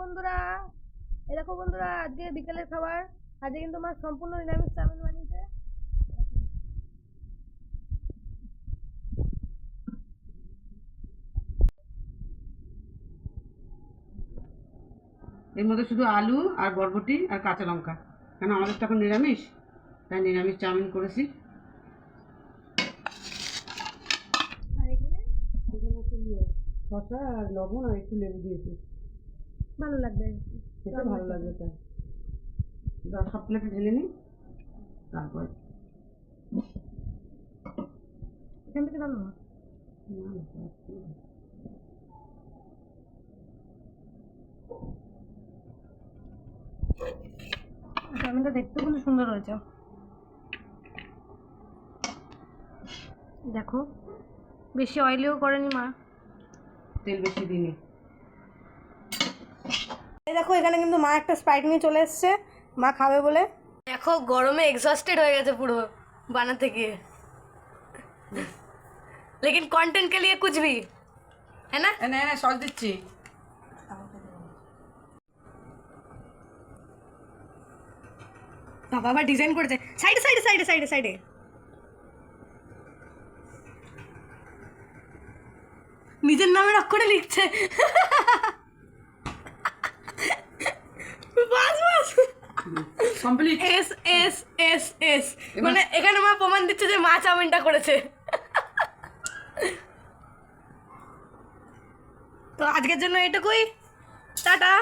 বন্ধুরা, এই দেখো বন্ধুরা, আজকে বিকেলের খাবার। আজকে কিন্তু মা সম্পূর্ণ নিরামিষ চাউমিন বানিয়েছে। এর মধ্যে শুধু আলু আর বরবটি আর কাঁচা লঙ্কা, কেন আমাদের তো এখন নিরামিষ, তাই নিরামিষ চাউমিন করেছি। আর এখানে শসা আর লবণ আর একটু লেবু দিয়েছি, ভালো লাগবে, খেতে ভালো লাগবে। তাই সব প্লেটে ঢেলে নিই, তারপর এখান থেকে ভালো না। চাউমিনটা দেখতে খুব সুন্দর হয়েছে, দেখো বেশি অয়েলিও করেনি মা, তেল বেশি দিইনি। এই দেখো এখানে কিন্তু মা একটা স্প্রাইট নিয়ে চলে এসছে, মা খাবে বলে। দেখো গরমে এক্সস্টেড হয়ে গেছে পুরো বানাতে গিয়ে, लेकिन कंटेंट के लिए कुछ भी है ना। না না সস দিচ্ছি। বাবা আবার ডিজাইন করেছে সাইডে সাইডে সাইডে সাইডে সাইডে। নিজের নামের অক্ষরে লিখছে। বাস বাস complete. S S S S, মানে এখানে মা প্রমাণ দিচ্ছে যে মা চাউমিনটা করেছে। তো আজকের জন্য এটুকুই, টাটা।